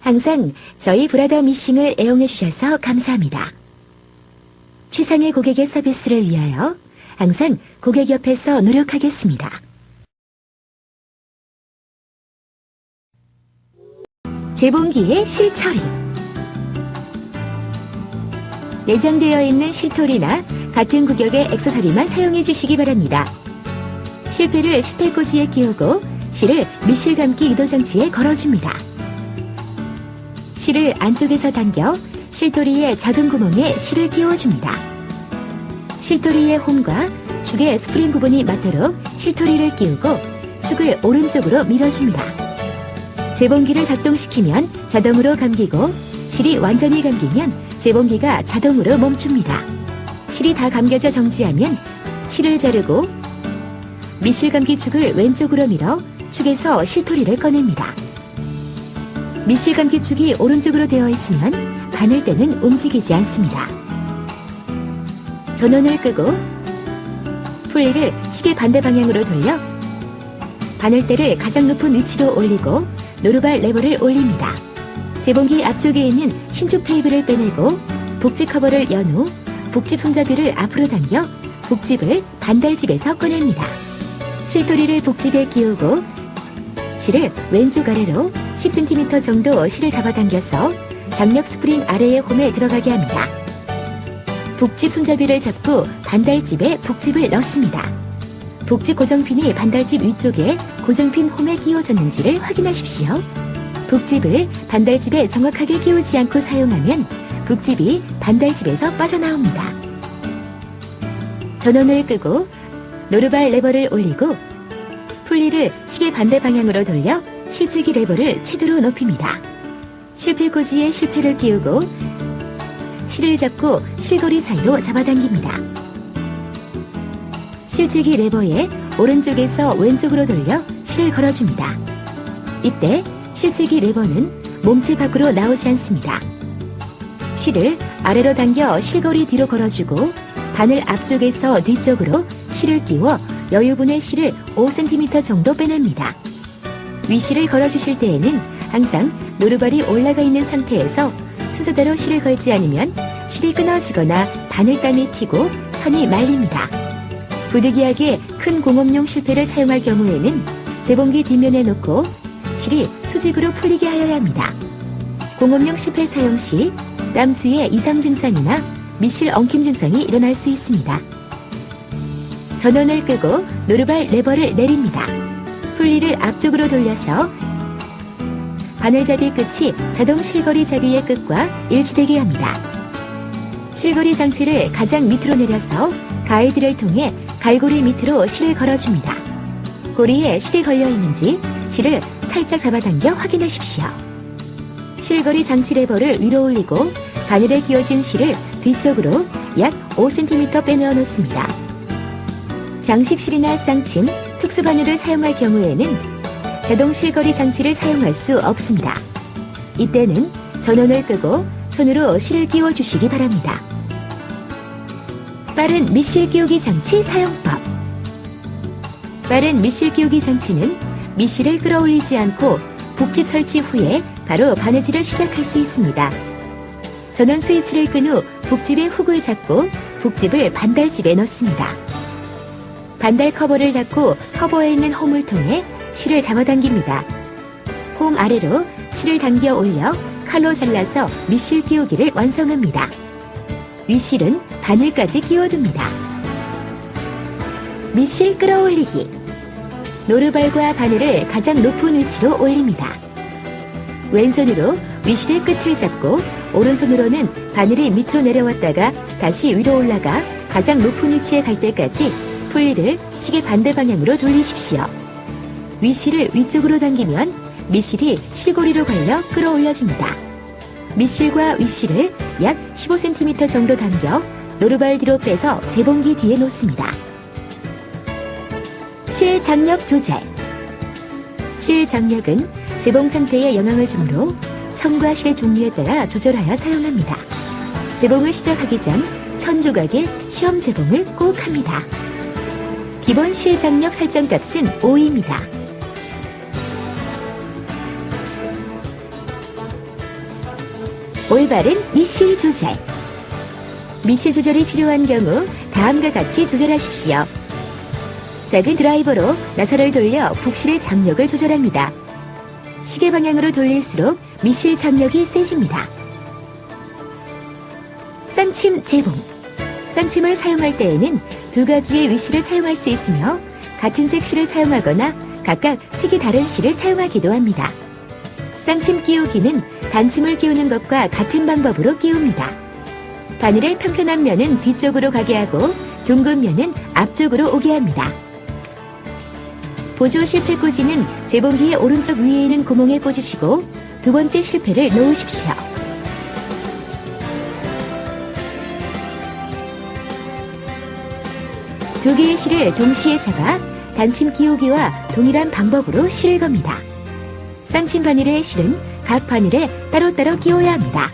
항상 저희 브라더 미싱을 애용해 주셔서 감사합니다. 최상의 고객의 서비스를 위하여 항상 고객 옆에서 노력하겠습니다. 재봉기의 실처리. 내장되어 있는 실토리나 같은 구격의 액세서리만 사용해 주시기 바랍니다. 실패를 실패꽂이에 끼우고 실을 밑실 감기 유도 장치에 걸어줍니다. 실을 안쪽에서 당겨 실토리의 작은 구멍에 실을 끼워줍니다. 실토리의 홈과 축의 스프링 부분이 맞도록 실토리를 끼우고 축을 오른쪽으로 밀어줍니다. 재봉기를 작동시키면 자동으로 감기고 실이 완전히 감기면 재봉기가 자동으로 멈춥니다. 실이 다 감겨져 정지하면 실을 자르고 밑실 감기 축을 왼쪽으로 밀어 축에서 실토리를 꺼냅니다. 밑실 감기 축이 오른쪽으로 되어 있으면 바늘대는 움직이지 않습니다. 전원을 끄고 풀리를 시계 반대 방향으로 돌려 바늘대를 가장 높은 위치로 올리고 노루발 레버를 올립니다. 재봉기 앞쪽에 있는 신축 테이블을 빼내고 복지 커버를 연 후 복집 손잡이를 앞으로 당겨 복집을 반달집에서 꺼냅니다. 실토리를 복집에 끼우고 실을 왼쪽 아래로 10cm 정도 실을 잡아당겨서 장력 스프링 아래의 홈에 들어가게 합니다. 복집 손잡이를 잡고 반달집에 복집을 넣습니다. 복집 고정핀이 반달집 위쪽에 고정핀 홈에 끼워졌는지를 확인하십시오. 복집을 반달집에 정확하게 끼우지 않고 사용하면 복집이 반달집에서 빠져나옵니다. 전원을 끄고 노루발 레버를 올리고 풀리를 시계 반대 방향으로 돌려 실제기 레버를 최대로 높입니다. 실패꽂이에 실패를 끼우고 실을 잡고 실거리 사이로 잡아당깁니다. 실제기 레버에 오른쪽에서 왼쪽으로 돌려 실을 걸어줍니다. 이때 실제기 레버는 몸체 밖으로 나오지 않습니다. 실을 아래로 당겨 실거리 뒤로 걸어주고 바늘 앞쪽에서 뒤쪽으로 실을 끼워 여유분의 실을 5cm 정도 빼냅니다. 위실을 걸어주실 때에는 항상 노루발이 올라가 있는 상태에서 순서대로 실을 걸지 않으면 실이 끊어지거나 바늘감이 튀고 선이 말립니다. 부득이하게 큰 공업용 실패를 사용할 경우에는 재봉기 뒷면에 놓고 실이 수직으로 풀리게 하여야 합니다. 공업용 실패 사용 시 땀수의 이상 증상이나 밑실 엉킴 증상이 일어날 수 있습니다. 전원을 끄고 노루발 레버를 내립니다. 풀리를 앞쪽으로 돌려서 바늘잡이 끝이 자동 실거리 잡이의 끝과 일치되게 합니다. 실거리 장치를 가장 밑으로 내려서 가이드를 통해 갈고리 밑으로 실을 걸어줍니다. 고리에 실이 걸려 있는지 실을 살짝 잡아당겨 확인하십시오. 실거리 장치 레버를 위로 올리고 바늘에 끼워진 실을 뒤쪽으로 약 5cm 빼내어 놓습니다. 장식실이나 쌍침, 특수바늘을 사용할 경우에는 자동 실거리 장치를 사용할 수 없습니다. 이때는 전원을 끄고 손으로 실을 끼워 주시기 바랍니다. 빠른 밑실 끼우기 장치 사용법. 빠른 밑실 끼우기 장치는 밑실을 끌어올리지 않고 복집 설치 후에 바로 바느질을 시작할 수 있습니다. 전원 스위치를 끈 후 복집의 훅을 잡고 복집을 반달집에 넣습니다. 반달 커버를 닫고 커버에 있는 홈을 통해 실을 잡아당깁니다. 홈 아래로 실을 당겨 올려 칼로 잘라서 밑실 끼우기를 완성합니다. 윗실은 바늘까지 끼워둡니다. 밑실 끌어올리기. 노루발과 바늘을 가장 높은 위치로 올립니다. 왼손으로 윗실의 끝을 잡고 오른손으로는 바늘이 밑으로 내려왔다가 다시 위로 올라가 가장 높은 위치에 갈 때까지 풀리를 시계 반대 방향으로 돌리십시오. 윗실을 위쪽으로 당기면 밑실이 실고리로 걸려 끌어올려집니다. 밑실과 윗실을 약 15cm 정도 당겨 노루발 뒤로 빼서 재봉기 뒤에 놓습니다. 실 장력 조절. 실 장력은 재봉 상태에 영향을 주므로 천과 실의 종류에 따라 조절하여 사용합니다. 재봉을 시작하기 전 천 조각의 시험 재봉을 꼭 합니다. 기본 실 장력 설정값은 5입니다. 올바른 미실 조절. 미실 조절이 필요한 경우 다음과 같이 조절하십시오. 작은 드라이버로 나사를 돌려 북실의 장력을 조절합니다. 시계 방향으로 돌릴수록 미실 장력이 세집니다. 쌍침 제봉. 쌍침을 사용할 때에는 두 가지의 위실을 사용할 수 있으며 같은 색 실을 사용하거나 각각 색이 다른 실을 사용하기도 합니다. 쌍침 끼우기는 단침을 끼우는 것과 같은 방법으로 끼웁니다. 바늘의 평평한 면은 뒤쪽으로 가게 하고 둥근 면은 앞쪽으로 오게 합니다. 보조 실패 꽂이는 재봉기의 오른쪽 위에 있는 구멍에 꽂으시고 두 번째 실패를 놓으십시오. 두 개의 실을 동시에 잡아 단침 끼우기와 동일한 방법으로 실을 겁니다. 쌍침 바늘의 실은 각 바늘에 따로따로 끼워야 합니다.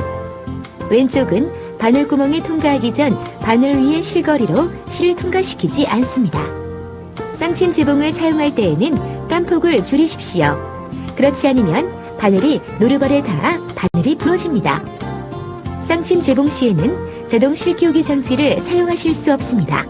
왼쪽은 바늘 구멍이 통과하기 전 바늘 위의 실거리로 실을 통과시키지 않습니다. 쌍침 재봉을 사용할 때에는 땀폭을 줄이십시오. 그렇지 않으면 바늘이 노루발에 닿아 바늘이 부러집니다. 쌍침 재봉 시에는 자동 실 끼우기 장치를 사용하실 수 없습니다.